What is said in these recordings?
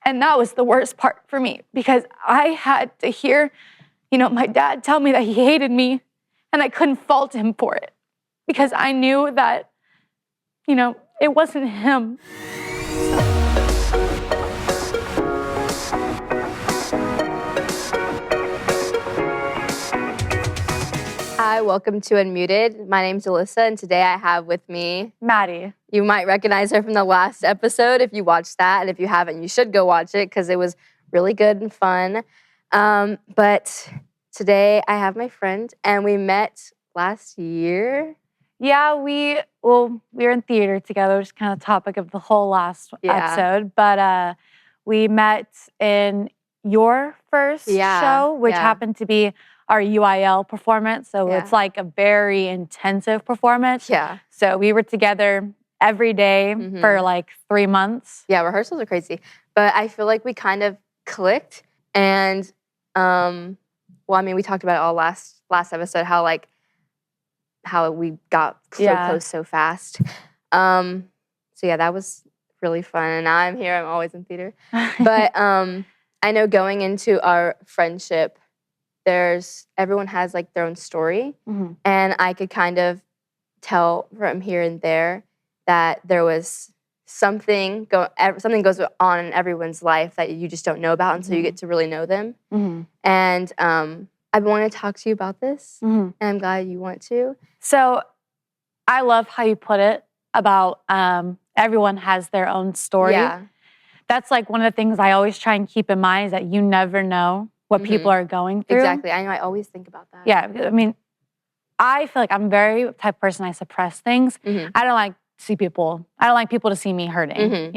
And that was the worst part for me because I had to hear, my dad tell me that he hated me and I couldn't fault him for it because I knew that, it wasn't him. Hi, welcome to Unmuted. My name's Alyssa, and today I have with me Maddie. You might recognize her from the last episode if you watched that, and if you haven't, you should go watch it because it was really good and fun. But today I have my friend, and we met last year. Yeah, we were in theater together, which is kind of the topic of the whole last episode. But we met in your first show, which happened to be our UIL performance. So it's like a very intensive performance. Yeah. So we were together every day for like 3 months. Yeah, rehearsals are crazy. But I feel like we kind of clicked. And, we talked about it all last episode, how we got so close so fast. So that was really fun. And now I'm here. I'm always in theater. But I know going into our friendship, everyone has like their own story, and I could kind of tell from here and there that there was something goes on in everyone's life that you just don't know about until you get to really know them. And I want to talk to you about this, and I'm glad you want to. So I love how you put it about everyone has their own story. Yeah. That's like one of the things I always try and keep in mind is that you never know what people are going through. Exactly. I know. I always think about that. Yeah. I mean, I feel like I'm very type of person, I suppress things. I don't like people to see me hurting,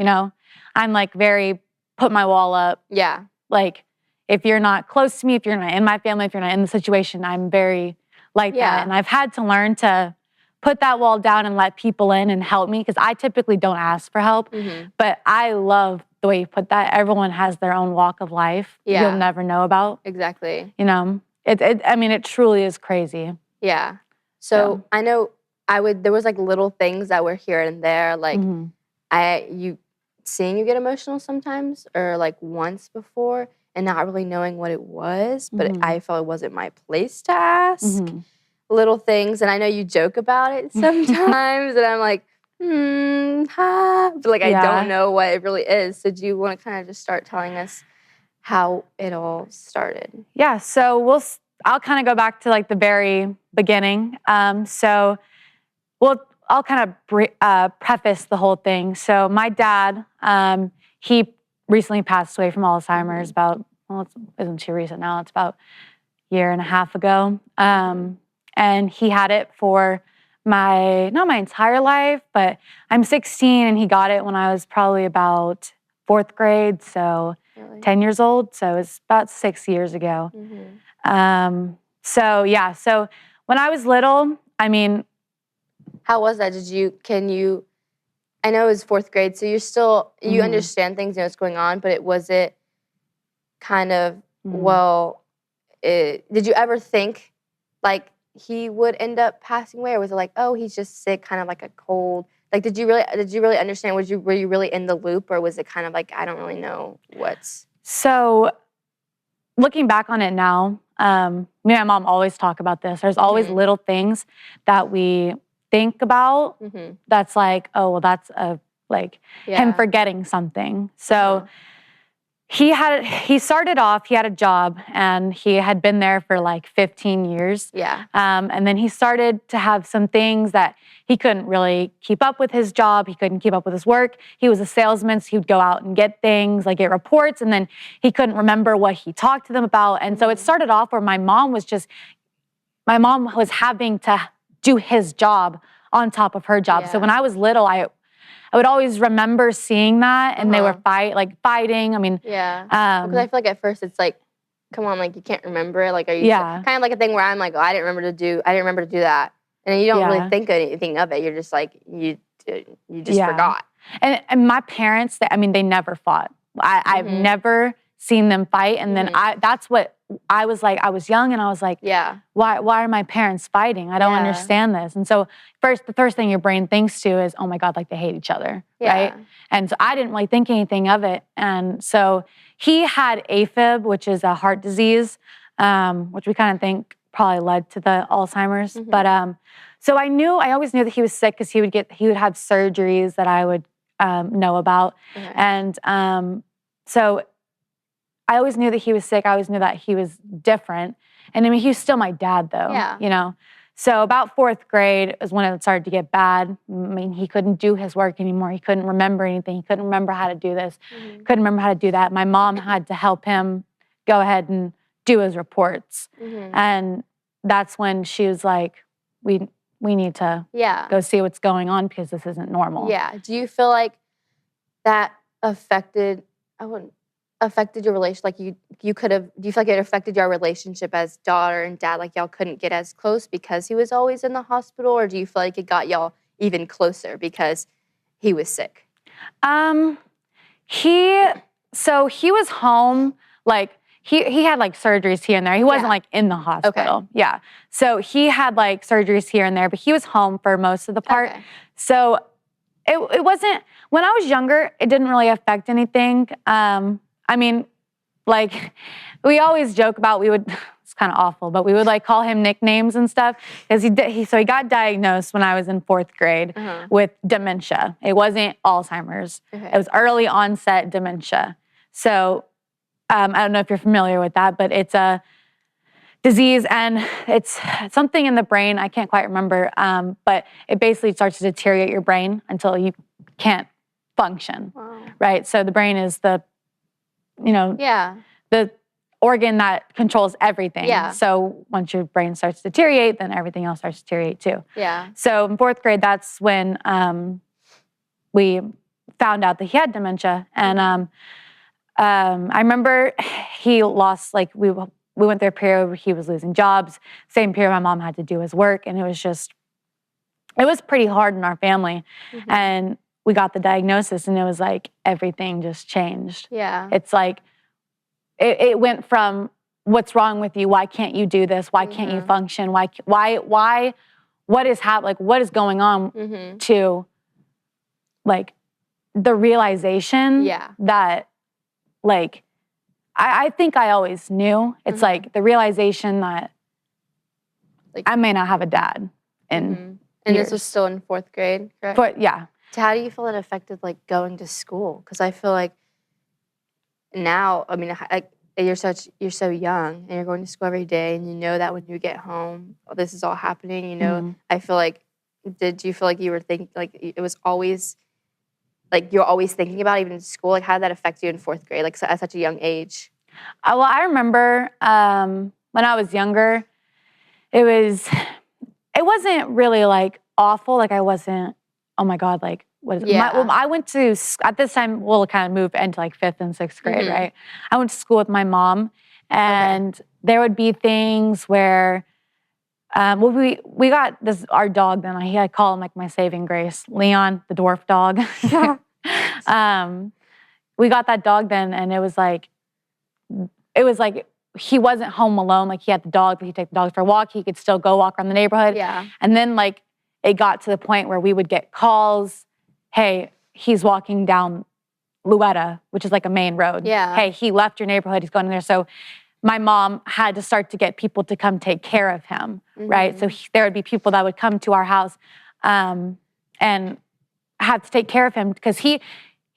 I'm like very put my wall up. Yeah. Like if you're not close to me, if you're not in my family, if you're not in the situation, I'm very like that. And I've had to learn to put that wall down and let people in and help me because I typically don't ask for help. But I love the way you put that. Everyone has their own walk of life you'll never know about. Exactly. It truly is crazy. Yeah. So I know there was like little things that were here and there, like seeing you get emotional sometimes or like once before and not really knowing what it was, but I felt it wasn't my place to ask. Little things, and I know you joke about it sometimes, and I'm like, but like I don't know what it really is. So do you want to kind of just start telling us how it all started? Yeah, so I'll kind of go back to like the very beginning. I'll kind of preface the whole thing. So my dad, he recently passed away from Alzheimer's it isn't too recent now, it's about a year and a half ago. And he had it for not my entire life, but I'm 16 and he got it when I was probably about 4th grade, so 10 years old. So it's about 6 years ago. So when I was little, how was that? I know it was 4th grade, so you're still, you understand things, you know what's going on, but was it kind of, did you ever think like he would end up passing away, or was it like, oh, he's just sick, kind of like a cold? Like, did you really understand? Were you really in the loop, or was it kind of like, I don't really know what's... So, looking back on it now, me and my mom always talk about this. There's always little things that we think about that's like, oh, well, that's him forgetting something. So he started off, he had a job and he had been there for like 15 years. Yeah. And then he started to have some things that he couldn't really keep up with his job. He couldn't keep up with his work. He was a salesman, so he would go out and get things, like get reports, and then he couldn't remember what he talked to them about. And so it started off where my mom was having to do his job on top of her job. Yeah. So when I was little, I would always remember seeing that, and they were fighting. Because I feel like at first it's like, come on, like you can't remember it. Like, are you kind of like a thing where I'm like, oh, I didn't remember to do that, and then you don't really think anything of it. You're just like you just forgot. And my parents, they never fought. I've never seen them fight. And then that's what I was like, I was young and I was like, why are my parents fighting? I don't understand this. And so the first thing your brain thinks to is, oh my God, like they hate each other, right? And so I didn't really think anything of it. And so he had AFib, which is a heart disease, which we kind of think probably led to the Alzheimer's. But so I always knew that he was sick because he would have surgeries that I would know about. And so I always knew that he was sick. I always knew that he was different. And I mean, he was still my dad though, you know? So about 4th grade is when it started to get bad. I mean, he couldn't do his work anymore. He couldn't remember anything. He couldn't remember how to do this. Couldn't remember how to do that. My mom had to help him go ahead and do his reports. And that's when she was like, we need to go see what's going on because this isn't normal. Do you feel like that affected your relation? Like you could have, do you feel like it affected your relationship as daughter and dad? Like y'all couldn't get as close because he was always in the hospital? Or do you feel like it got y'all even closer because he was sick? He was home, like he had like surgeries here and there. He wasn't like in the hospital. So he had like surgeries here and there, but he was home for most of the part. So it wasn't, when I was younger, it didn't really affect anything. I mean, like, we always joke about, it's kind of awful, but we would like call him nicknames and stuff, because he got diagnosed when I was in 4th grade with dementia. It wasn't Alzheimer's. It was early onset dementia. So I don't know if you're familiar with that, but it's a disease and it's something in the brain. I can't quite remember, but it basically starts to deteriorate your brain until you can't function, right? So the brain is the organ that controls everything. So once your brain starts to deteriorate, then everything else starts to deteriorate too. So in 4th grade, that's when we found out that he had dementia. And I remember he lost, like we went through a period where he was losing jobs. Same period my mom had to do his work. And it was pretty hard in our family. And we got the diagnosis and it was like everything just changed. It's like it went from what's wrong with you? Why can't you do this? Why can't you function? What is happening? Like what is going on? To like the realization that like I think I always knew. It's like the realization that like I may not have a dad in and years. This was still in 4th grade, correct? But So how do you feel it affected like going to school? Because I feel like now, I mean, you're so young and you're going to school every day, and you know that when you get home, this is all happening. You know, I feel like, did you feel like you were thinking like it was always like you're always thinking about it, even in school? Like how did that affect you in 4th grade, like at such a young age? Well, I remember when I was younger, it wasn't really like awful. Like I wasn't, oh my God, like what is it? I went to, at this time, we'll kind of move into like 5th and 6th grade, right? I went to school with my mom, and there would be things where, we got our dog then, I call him like my saving grace, Leon, the dwarf dog. We got that dog then, and it was like, he wasn't home alone. Like he had the dog, but he'd take the dog for a walk. He could still go walk around the neighborhood. And then like it got to the point where we would get calls, hey, he's walking down Luetta, which is like a main road. Hey, he left your neighborhood, he's going in there. So my mom had to start to get people to come take care of him, right? So there would be people that would come to our house and have to take care of him because he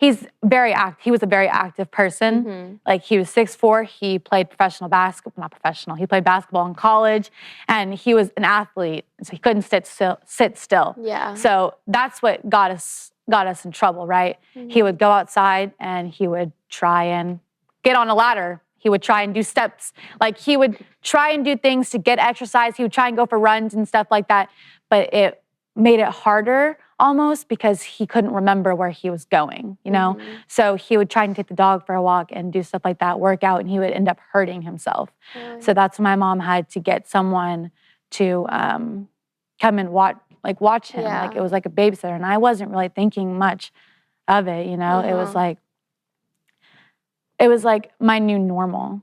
was a very active person. Like he was 6'4", he played professional basketball, not professional, he played basketball in college, and he was an athlete, so he couldn't sit still. So that's what got us in trouble, right? He would go outside and he would try and get on a ladder. He would try and do steps. Like he would try and do things to get exercise. He would try and go for runs and stuff like that. But it made it harder almost because he couldn't remember where he was going, you know? So he would try and take the dog for a walk and do stuff like that, work out, and he would end up hurting himself. So that's when my mom had to get someone to come and watch him. Like it was like a babysitter, and I wasn't really thinking much of it, you know? It was like, it was like my new normal.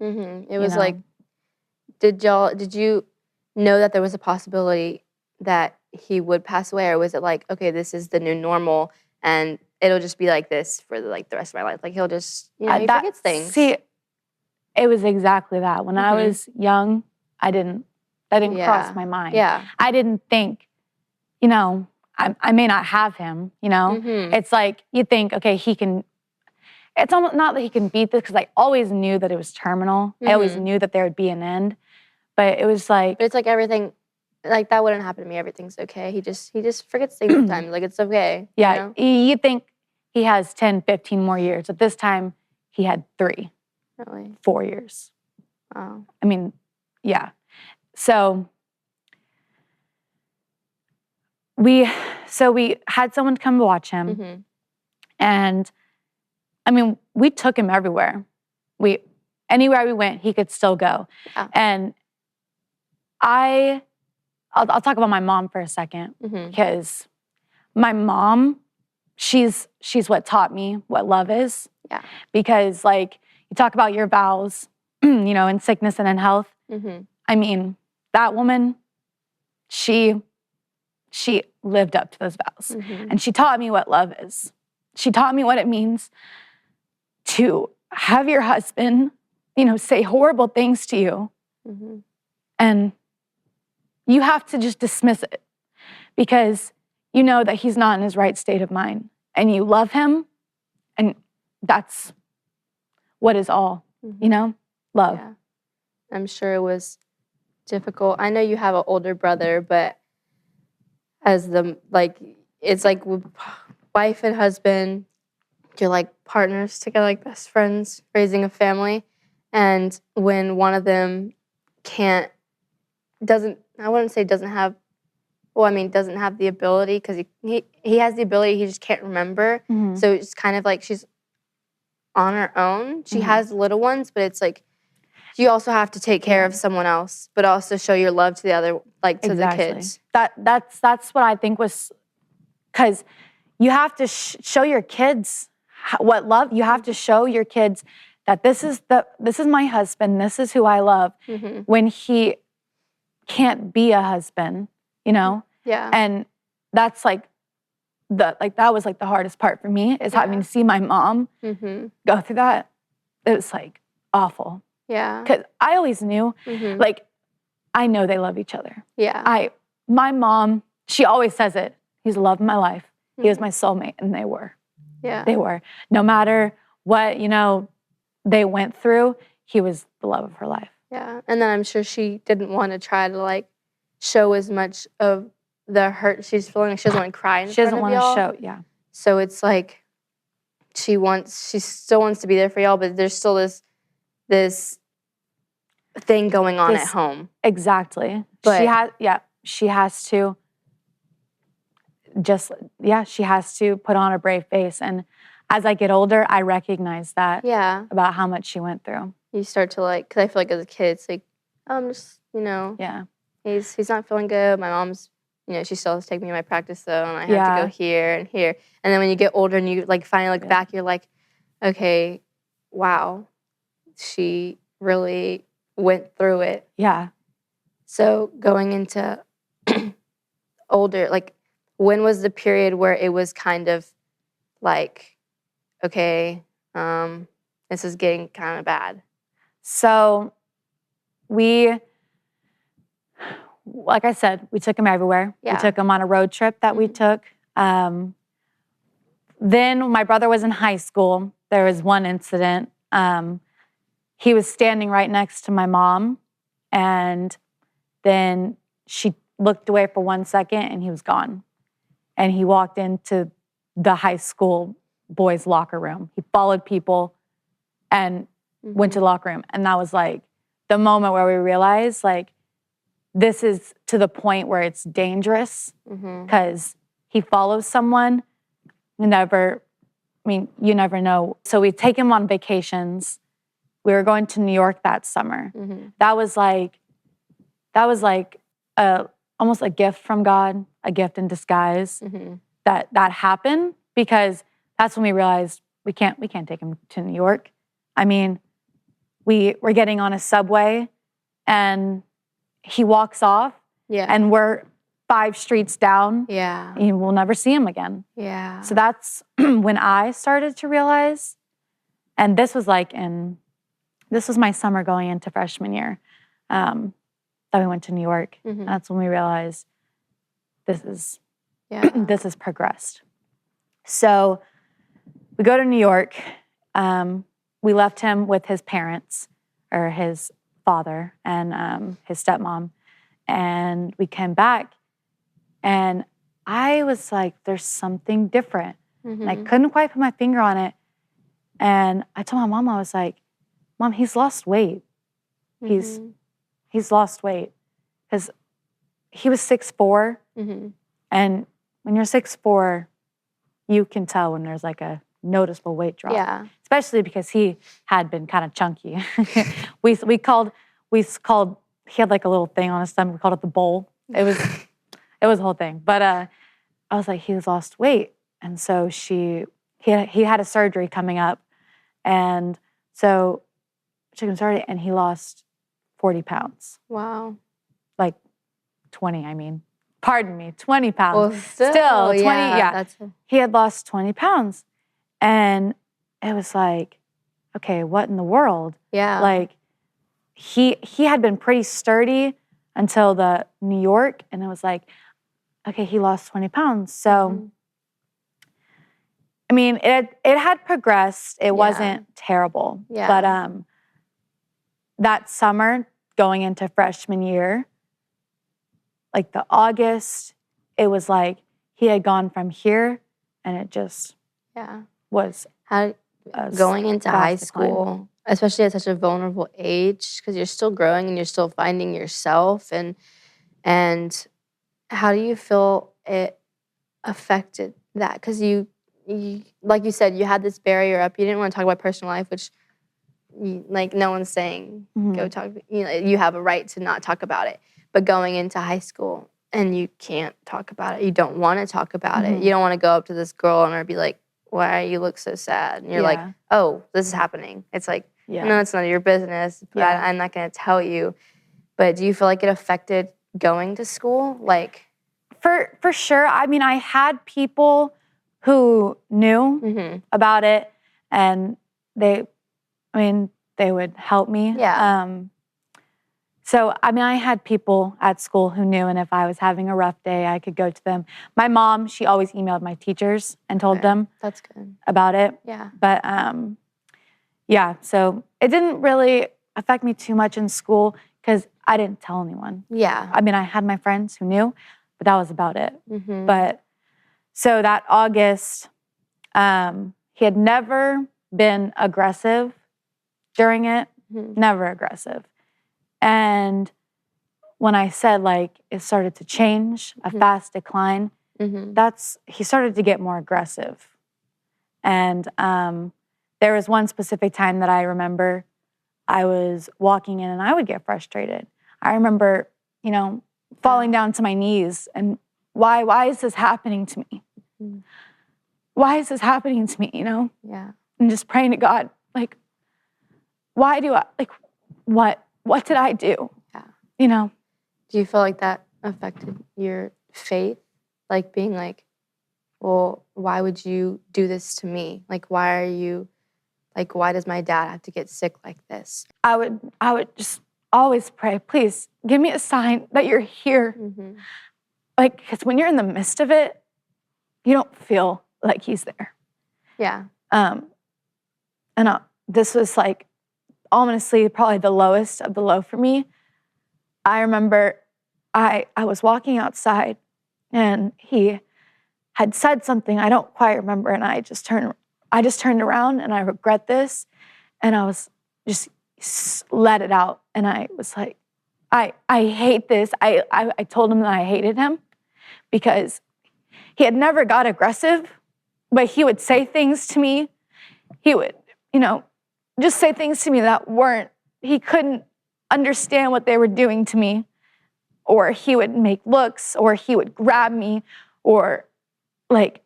It was like, did you know that there was a possibility that he would pass away, or was it like, okay, this is the new normal and it'll just be like this for the rest of my life? Like he'll just, he forgets things. See, it was exactly that. When I was young, that didn't cross my mind. Yeah. I didn't think, I may not have him, It's like, you think, okay, it's almost not that he can beat this, because I always knew that it was terminal. I always knew that there would be an end. But it was like... But it's like everything, like that wouldn't happen to me. Everything's okay. He just forgets things sometimes. Like, it's okay. Yeah, you think he has 10, 15 more years. At this time, he had 3. Really? 4 years. Wow. I mean, yeah. So we had someone come watch him. And, I mean, we took him everywhere. Anywhere we went, he could still go. Yeah. And I'll talk about my mom for a second, because my mom, she's what taught me what love is. Yeah. Because, like, you talk about your vows, in sickness and in health. I mean, that woman, she lived up to those vows. And she taught me what love is. She taught me what it means to have your husband, say horrible things to you. And you have to just dismiss it, because you know that he's not in his right state of mind. And you love him, and that's what is all, love. Yeah. I'm sure it was difficult. I know you have an older brother, but it's like with wife and husband, you're like partners together, like best friends, raising a family. And when one of them doesn't have the ability, because he has the ability, he just can't remember. So it's kind of like she's on her own. She has little ones, but it's like you also have to take care of someone else, but also show your love to the other, like to the kids. That's what I think was, because you have to show your kids what love. You have to show your kids that this is my husband. This is who I love. When he can't be a husband, Yeah. And that's like that was like the hardest part for me, is having to see my mom go through that. It was like awful. Yeah. Because I always knew, like, I know they love each other. Yeah. My mom, she always says it. He's the love of my life. He was my soulmate, and they were. Yeah. They were. No matter what, they went through, he was the love of her life. Yeah. And then I'm sure she didn't want to try to, like, show as much of the hurt she's feeling. She doesn't want to cry in front of y'all. She doesn't want to show, yeah. So it's like she still wants to be there for y'all, but there's still this thing going on at home. Exactly. But she has to she has to put on a brave face. And as I get older, I recognize that about how much she went through. You start to, like, because I feel like as a kid, it's like, I'm just, Yeah. He's not feeling good. My mom's, she still has to take me to my practice, though, and I have to go here and here. And then when you get older and you, like, finally look back, you're like, okay, wow, she really went through it. Yeah. So going into older, like, when was the period where it was kind of like, okay, this is getting kind of bad? So like I said, we took him everywhere. Yeah. We took him on a road trip that we took. Then when my brother was in high school, there was one incident. He was standing right next to my mom, and then she looked away for 1 second, and he was gone. And he walked into the high school boys' locker room. He followed people and went to the locker room. And that was like the moment where we realized, like, this is to the point where it's dangerous, because he follows someone. You never know. So we take him on vacations. We were going to New York that summer. That was like almost a gift from God, a gift in disguise. That happened, because that's when we realized we can't take him to New York. I mean, we were getting on a subway and he walks off and we're 5 streets down. Yeah. And we'll never see him again. Yeah. So that's when I started to realize, and this was my summer going into freshman year, that we went to New York. Mm-hmm. That's when we realized this is progressed. So we go to New York. We left him with his parents, or his father and his stepmom, and we came back. And I was like, there's something different. Mm-hmm. And I couldn't quite put my finger on it. And I told my mom, I was like, Mom, he's lost weight. Mm-hmm. He's lost weight. Because he was 6'4". Mm-hmm. And when you're 6'4", you can tell when there's like a noticeable weight drop. Yeah. Especially because he had been kind of chunky. we called, he had like a little thing on his stomach. We called it the bowl. It was a whole thing. But I was like, he's lost weight. And so he had a surgery coming up. And so she took him surgery and he lost 40 pounds. Wow. Like 20, I mean. Pardon me, 20 pounds. Well, still 20, yeah. He had lost 20 pounds. And it was like, okay, what in the world? Yeah. Like, he had been pretty sturdy until the New York, and it was like, okay, he lost 20 pounds. So, I mean, it had progressed. It wasn't terrible. Yeah. But that summer, going into freshman year, like the August, it was like he had gone from here, and it just was going into high school, especially at such a vulnerable age, because you're still growing and you're still finding yourself, and how do you feel it affected that? Because you like you said, you had this barrier up. You didn't want to talk about personal life, which like no one's saying go talk. You have a right to not talk about it. But going into high school and you can't talk about it, you don't want to talk about it. You don't want to go up to this girl and her be like, "Why you look so sad?" And you're like, "Oh, this is happening." It's like, no, it's none of your business. But I'm not going to tell you. But do you feel like it affected going to school? Like, for sure. I mean, I had people who knew about it, and they would help me. Yeah. So, I mean, I had people at school who knew, and if I was having a rough day, I could go to them. My mom, she always emailed my teachers and told them That's good. about it. Yeah. But, so it didn't really affect me too much in school because I didn't tell anyone. Yeah. I mean, I had my friends who knew, but that was about it. But, so that August, he had never been aggressive during it, never aggressive. And when I said, like, it started to change, a fast decline, he started to get more aggressive. And there was one specific time that I remember I was walking in and I would get frustrated. I remember, falling down to my knees and why is this happening to me? Why is this happening to me, Yeah. And just praying to God, like, why do I, like, what did I do? Yeah. Do you feel like that affected your faith? Like being like, well, why would you do this to me? Like, why does my dad have to get sick like this? I would just always pray, please give me a sign that you're here. Like, because when you're in the midst of it, you don't feel like he's there. Yeah. And this was like, honestly, probably the lowest of the low for me. I remember I was walking outside and he had said something I don't quite remember, and I just turned around, and I regret this, and I was just let it out, and I was like, I hate this. I told him that I hated him because he had never got aggressive, but he would say things to me. He would, just say things to me that he couldn't understand what they were doing to me, or he would make looks, or he would grab me, or like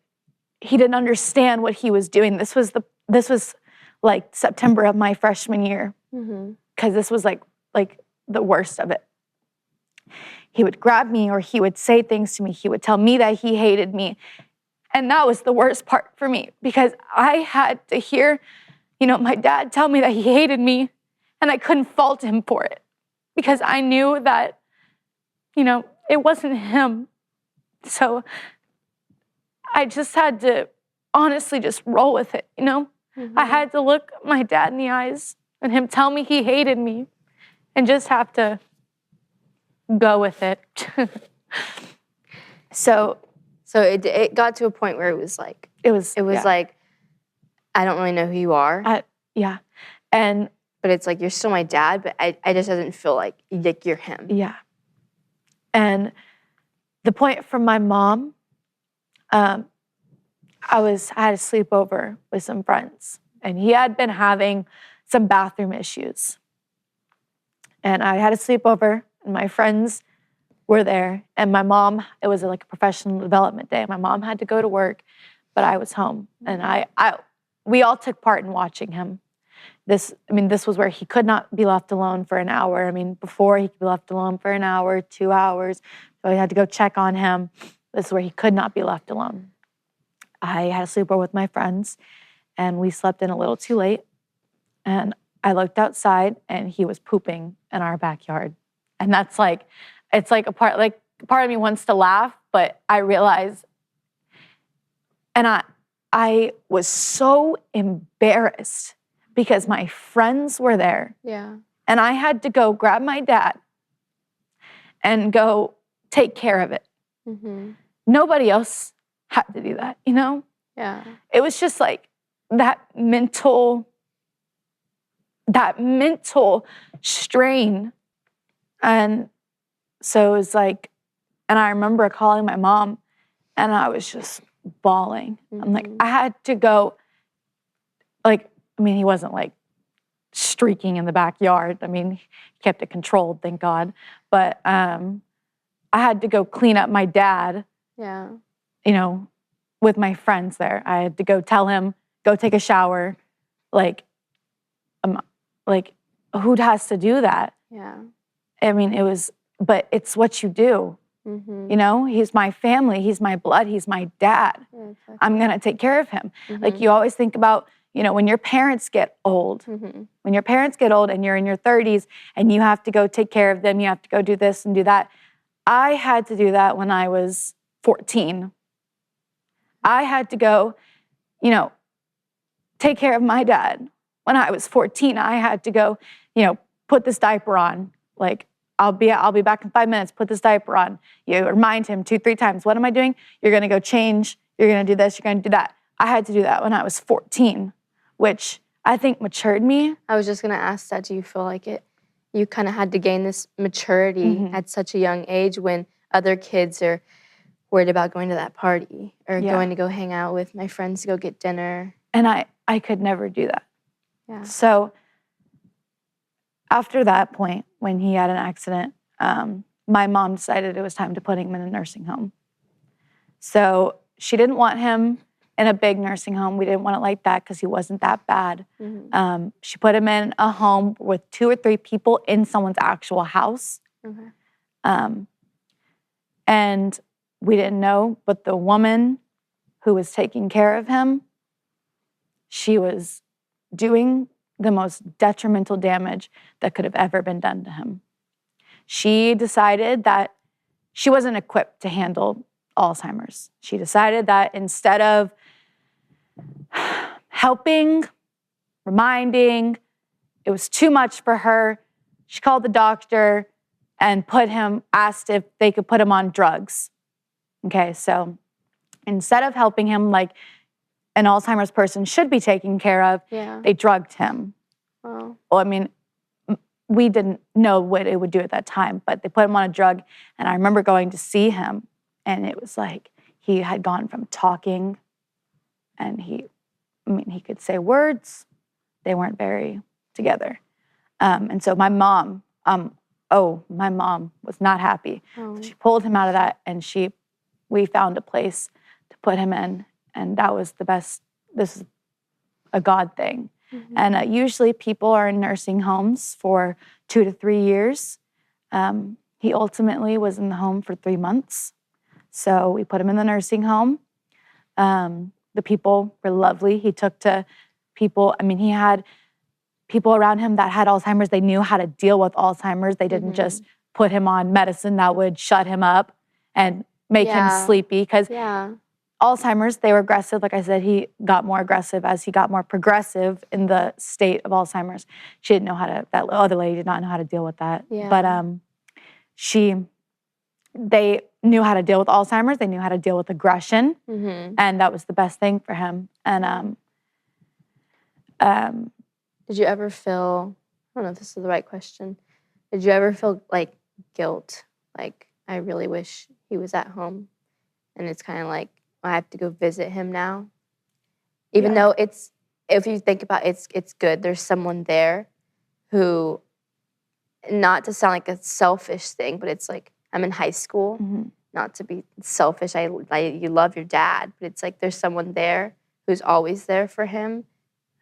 he didn't understand what he was doing. This was like September of my freshman year, because this was like the worst of it. He would grab me or he would say things to me. He would tell me that he hated me. And that was the worst part for me because I had to hear, my dad tell me that he hated me and I couldn't fault him for it because I knew that, it wasn't him. So I just had to honestly just roll with it, I had to look my dad in the eyes and him tell me he hated me and just have to go with it. So it got to a point where it was like, like, I don't really know who you are. Yeah. But it's like, you're still my dad, but I just doesn't feel like you're him. Yeah. And the point from my mom, I had a sleepover with some friends and he had been having some bathroom issues. And I had a sleepover and my friends were there and my mom, it was like a professional development day. My mom had to go to work, but I was home and we all took part in watching him. This was where he could not be left alone for an hour. Before he could be left alone for an hour, 2 hours. So I had to go check on him. This is where he could not be left alone. I had a sleepover with my friends and we slept in a little too late. And I looked outside and he was pooping in our backyard. And that's like, it's like a part of me wants to laugh, but I realize, and I was so embarrassed because my friends were there. Yeah. And I had to go grab my dad and go take care of it. Nobody else had to do that, Yeah. It was just like that mental strain. And so it was like, and I remember calling my mom and I was just bawling. I'm like, I had to go, he wasn't like streaking in the backyard. He kept it controlled, thank God. But I had to go clean up my dad. Yeah. With my friends there. I had to go tell him, go take a shower. Who has to do that? Yeah. But it's what you do. He's my family, he's my blood, he's my dad. Yeah, exactly. I'm gonna take care of him. You always think about, when your parents get old, when your parents get old and you're in your 30s and you have to go take care of them, you have to go do this and do that. I had to do that when I was 14. I had to go, take care of my dad. When I was 14, I had to go, put this diaper on. I'll be back in 5 minutes, put this diaper on. You remind him 2-3 times, what am I doing? You're gonna go change, you're gonna do this, you're gonna do that. I had to do that when I was 14, which I think matured me. I was just gonna ask that, do you feel like you kind of had to gain this maturity at such a young age when other kids are worried about going to that party or going to go hang out with my friends to go get dinner? And I could never do that. Yeah. So after that point, when he had an accident, my mom decided it was time to put him in a nursing home. So she didn't want him in a big nursing home. We didn't want it like that because he wasn't that bad. She put him in a home with 2 or 3 people in someone's actual house. And we didn't know, but the woman who was taking care of him, she was doing the most detrimental damage that could have ever been done to him. She decided that she wasn't equipped to handle Alzheimer's. She decided that instead of helping, reminding, it was too much for her. She called the doctor and asked if they could put him on drugs. Okay, so instead of helping him like an Alzheimer's person should be taken care of, they drugged him. Wow. Well, we didn't know what it would do at that time, but they put him on a drug. And I remember going to see him, and it was like he had gone from talking, and he could say words. They weren't very together. And so my mom was not happy. So she pulled him out of that, and we found a place to put him in. And that was the best. This is a God thing. And usually people are in nursing homes for 2 to 3 years. He ultimately was in the home for 3 months. So we put him in the nursing home. The people were lovely. He took to people, he had people around him that had Alzheimer's. They knew how to deal with Alzheimer's. They didn't just put him on medicine that would shut him up and make him sleepy. Because Alzheimer's, they were aggressive. Like I said, he got more aggressive as he got more progressive in the state of Alzheimer's. She didn't know how to, that other lady did not know how to deal with that. Yeah. But they knew how to deal with Alzheimer's. They knew how to deal with aggression. And that was the best thing for him. And did you ever feel, I don't know if this is the right question, did you ever feel like guilt? Like, I really wish he was at home. And it's kind of like, I have to go visit him now. Even though it's, if you think about it, it's good. There's someone there who, not to sound like a selfish thing, but it's like, I'm in high school, not to be selfish. You love your dad, but it's like there's someone there who's always there for him,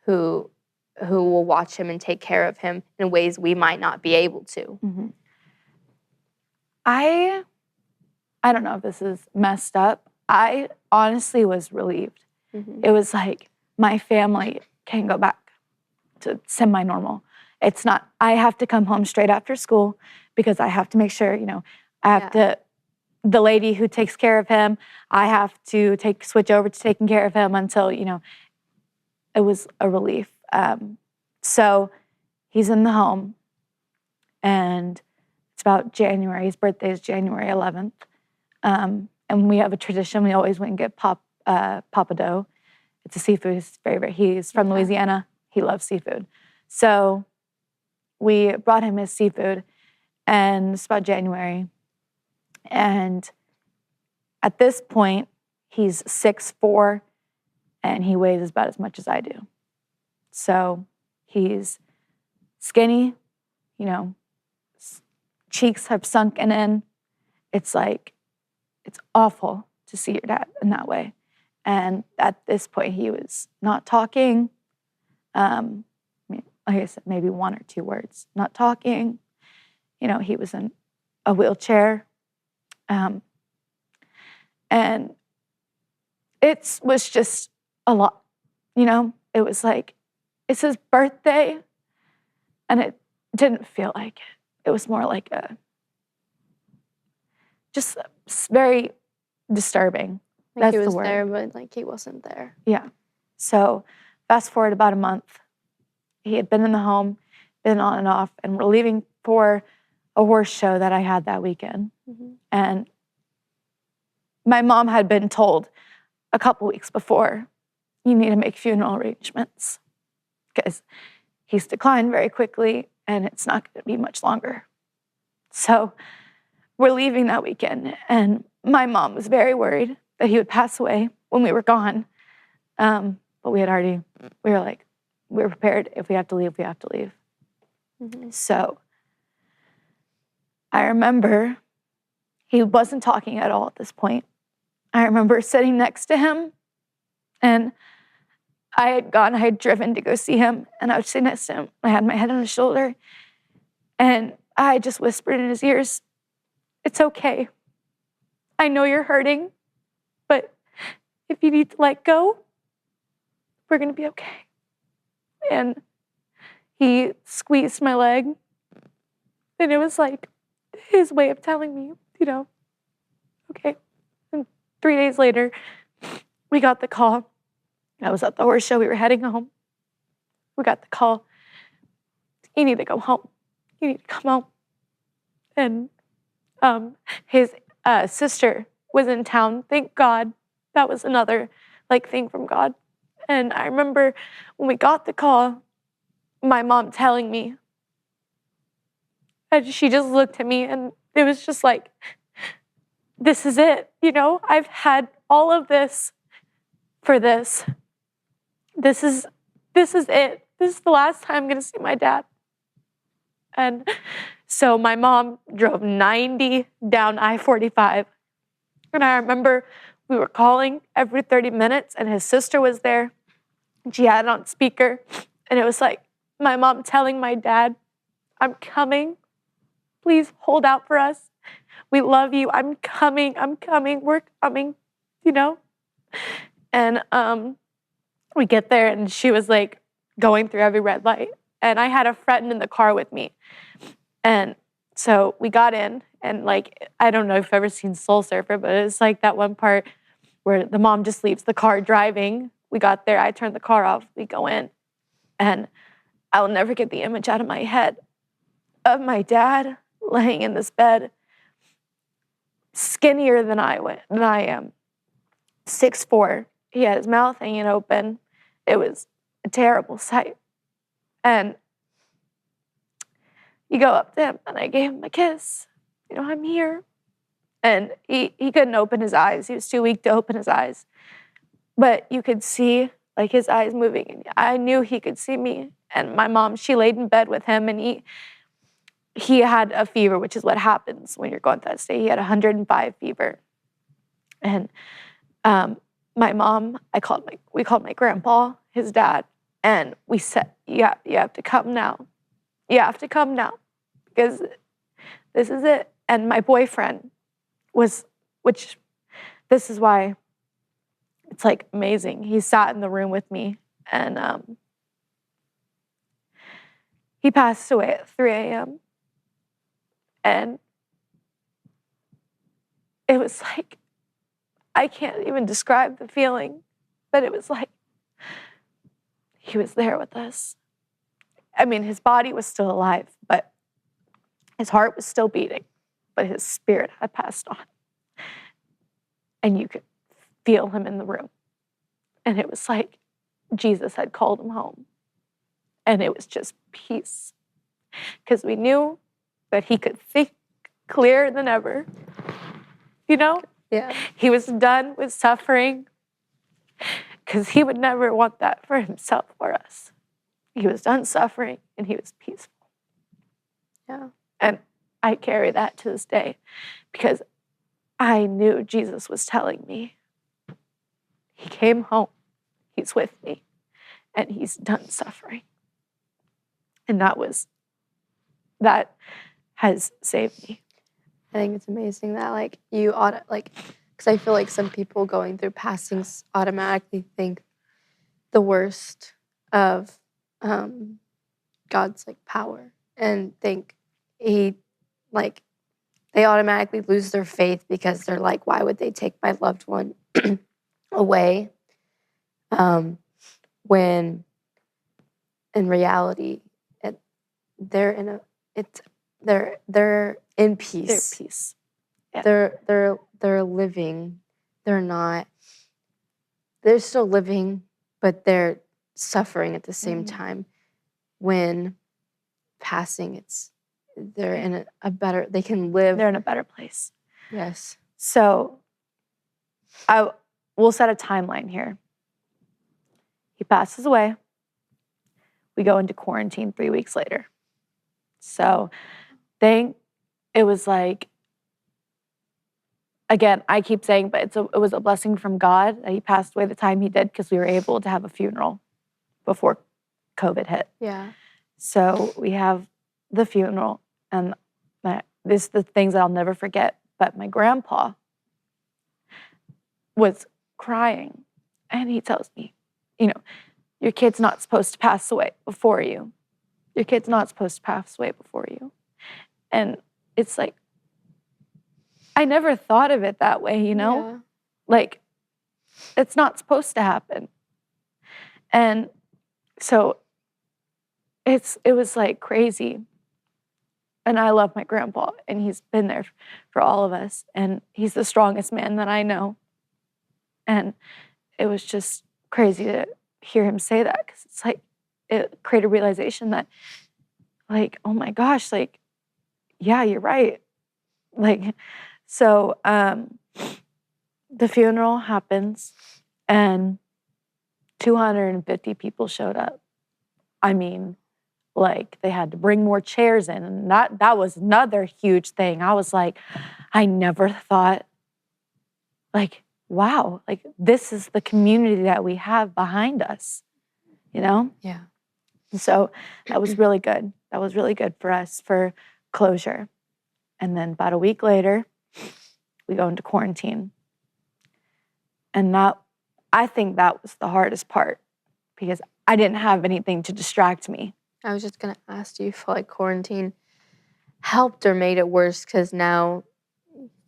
who will watch him and take care of him in ways we might not be able to. I don't know if this is messed up. I honestly was relieved. It was like my family can go back to semi-normal. It's not, I have to come home straight after school because I have to make sure, I have to, the lady who takes care of him, I have to switch over to taking care of him until, it was a relief. So he's in the home, and it's about January. His birthday is January 11th. And we have a tradition. We always went and get pappardelle. It's a seafood. He's from Louisiana. He loves seafood. So we brought him his seafood, and it's about January. And at this point, he's 6'4", and he weighs about as much as I do. So he's skinny, cheeks have sunken in. It's like, it's awful to see your dad in that way. And at this point, he was not talking. Like I said, maybe 1 or 2 words. Not talking. He was in a wheelchair. And it was just a lot. It was like, it's his birthday, and it didn't feel like it. It was more like just very disturbing. Like That's he was the word. there, but like he wasn't there. Yeah. So fast forward about a month. He had been in the home, been on and off, and we're leaving for a horse show that I had that weekend. And my mom had been told a couple weeks before, you need to make funeral arrangements because he's declined very quickly and it's not going to be much longer. So we're leaving that weekend, and my mom was very worried that he would pass away when we were gone. But we were like, we're prepared. If we have to leave, we have to leave. So I remember he wasn't talking at all at this point. I remember sitting next to him, and I had driven to go see him, and I was sitting next to him. I had my head on his shoulder, and I just whispered in his ears, "It's okay. I know you're hurting, but if you need to let go, we're going to be okay." And he squeezed my leg, and it was like his way of telling me, okay. And 3 days later, we got the call. I was at the horse show. We were heading home. We got the call. You need to go home. You need to come home. And his sister was in town. Thank God. That was another thing from God. And I remember when we got the call, my mom telling me, and she just looked at me, and it was just like, this is it. I've had all of this for this. This is it. This is the last time I'm going to see my dad. And so my mom drove 90 down I-45. And I remember we were calling every 30 minutes, and his sister was there. She had it on speaker. And it was like my mom telling my dad, I'm coming. Please hold out for us. We love you. I'm coming. We're coming, you know? And we get there and she was like going through every red light. And I had a friend in the car with me. And so we got in and like, I don't know if you've ever seen Soul Surfer, but it's like that one part where the mom just leaves the car driving. We got there, I turned the car off, we go in. And I will never get the image out of my head of my dad laying in this bed, skinnier than I am, 6'4". He had his mouth hanging open. It was a terrible sight. And you go up to him, and I gave him a kiss. You know, I'm here. And he couldn't open his eyes. He was too weak to open his eyes. But you could see, like, his eyes moving. And I knew he could see me. And my mom, she laid in bed with him, and he had a fever, which is what happens when you're going through that state. He had 105 fever. And my mom, we called my grandpa, his dad, and we said, you have to come now. You have to come now because this is it. And my boyfriend which this is why it's like amazing. He sat in the room with me and he passed away at 3 a.m. And it was like, I can't even describe the feeling, but it was like he was there with us. I mean, his body was still alive, but his heart was still beating, but his spirit had passed on. And you could feel him in the room. And it was like Jesus had called him home. And it was just peace. Because we knew that he could think clearer than ever. You know? Yeah. He was done with suffering. Because he would never want that for himself or us. He was done suffering and he was peaceful. Yeah. And I carry that to this day because I knew Jesus was telling me, he came home, he's with me, and he's done suffering. And that has saved me. I think it's amazing that like you ought like, because I feel like some people going through passings automatically think the worst of God's like power and think they automatically lose their faith because they're like, why would they take my loved one away? When in reality, they're in peace. They're peace. Yeah. They're living. They're still living, but they're suffering at the same time. When passing, they're in they can live. They're in a better place. Yes. So we'll set a timeline here. He passes away. We go into quarantine 3 weeks later. So it was like, again, I keep saying, but it was a blessing from God that he passed away the time he did because we were able to have a funeral before COVID hit. Yeah. So we have the funeral, and this is the things that I'll never forget. But my grandpa was crying, and he tells me, your kid's not supposed to pass away before you. Your kid's not supposed to pass away before you. And it's like, I never thought of it that way, Yeah. Like, it's not supposed to happen. And so it was like crazy. And I love my grandpa, and he's been there for all of us. And he's the strongest man that I know. And it was just crazy to hear him say that because it's like, it created a realization that, like, oh my gosh, like, yeah, you're right. Like, so the funeral happens, and 250 people showed up. I mean, like, they had to bring more chairs in, and that was another huge thing. I was like, I never thought, like, wow, like, this is the community that we have behind us, Yeah. So that was really good. That was really good for us for closure. And then about a week later, we go into quarantine. And I think that was the hardest part because I didn't have anything to distract me. I was just going to ask, do you feel like quarantine helped or made it worse because now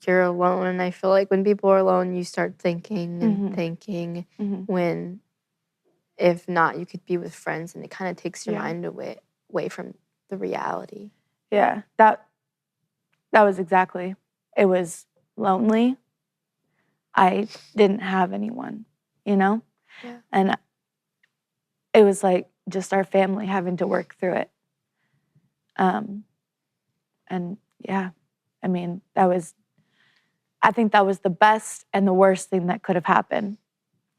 you're alone? And I feel like when people are alone, you start thinking and thinking when, if not, you could be with friends, and it kind of takes your mind away from the reality. Yeah, that was exactly. It was lonely. I didn't have anyone, Yeah. And it was like just our family having to work through it. And yeah, I mean, I think that was the best and the worst thing that could have happened.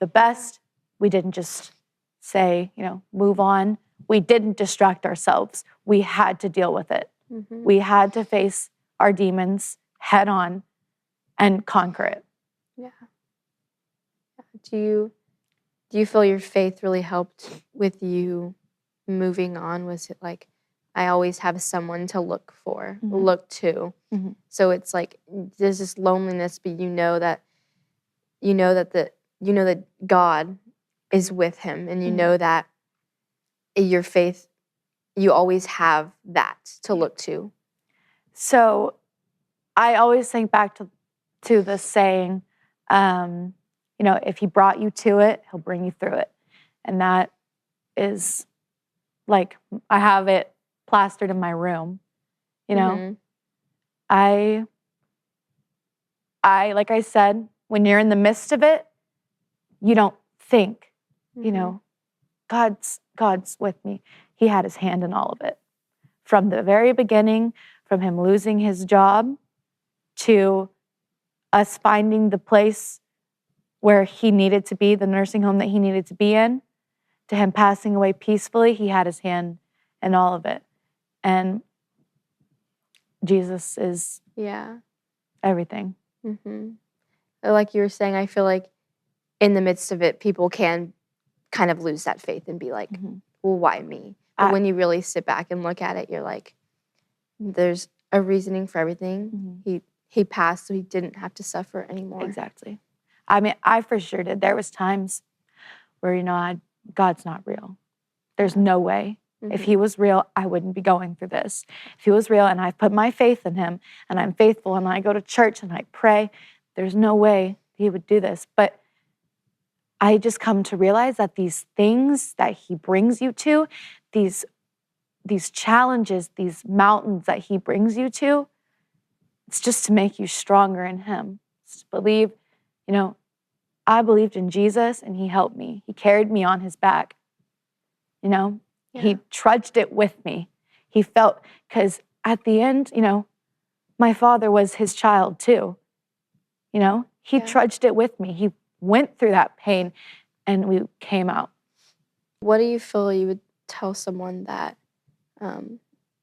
The best, we didn't just say, move on. We didn't distract ourselves. We had to deal with it. We had to face our demons head on and conquer it. Yeah. Do you feel your faith really helped with you moving on? Was it like, I always have someone to look to? So it's like there's this loneliness, but you know that God is with him, and you know that your faith, you always have that to look to. So I always think back to the saying, if he brought you to it, he'll bring you through it. And that is like, I have it plastered in my room, I like I said, when you're in the midst of it, you don't think, God's with me. He had his hand in all of it. From the very beginning, from him losing his job to us finding the place where he needed to be, the nursing home that he needed to be in, to him passing away peacefully, he had his hand in all of it. And Jesus is everything. Like you were saying, I feel like in the midst of it, people can kind of lose that faith and be like, well, why me? But when you really sit back and look at it, you're like, there's a reasoning for everything. He passed, so he didn't have to suffer anymore. Exactly. I mean, I for sure did. There was times where, God's not real. There's no way. If he was real, I wouldn't be going through this. If he was real and I've put my faith in him and I'm faithful and I go to church and I pray, there's no way he would do this. But I just come to realize that these things that he brings you to, these challenges, these mountains that he brings you to, it's just to make you stronger in him. It's to believe, I believed in Jesus and he helped me. He carried me on his back. He trudged it with me. He felt, because at the end, my father was his child too. He trudged it with me. He went through that pain and we came out. What do you feel you would tell someone that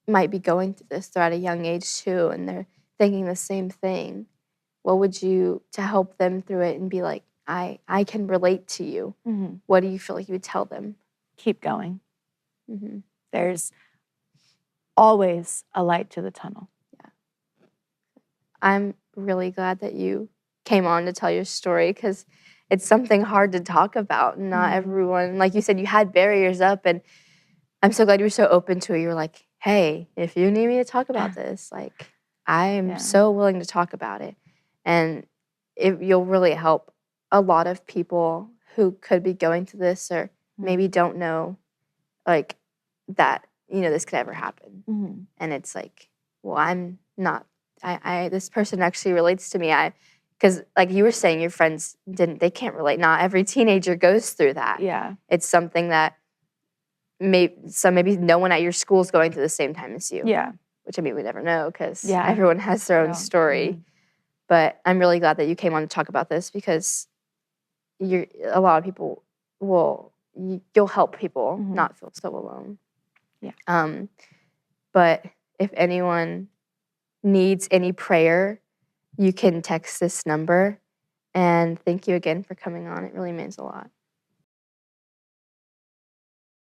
might be going through this? They're at a young age too, and they're thinking the same thing. What would you, to help them through it and be like, I can relate to you? What do you feel like you would tell them? Keep going. There's always a light to the tunnel. Yeah. I'm really glad that you came on to tell your story, because it's something hard to talk about. Not everyone, like you said, you had barriers up, and I'm so glad you were so open to it. You were like, hey, if you need me to talk about this, like, I am so willing to talk about it. And you'll really help a lot of people who could be going through this or maybe don't know, like, that, this could ever happen. And it's like, well, I'm not, this person actually relates to me. Because like you were saying, your friends they can't relate. Not every teenager goes through that. Yeah. It's something that maybe no one at your school is going through the same time as you. Yeah. Which, I mean, we never know, because everyone has their own story. But I'm really glad that you came on to talk about this, because a lot of people you'll help people not feel so alone. Yeah. But if anyone needs any prayer, you can text this number. And thank you again for coming on. It really means a lot.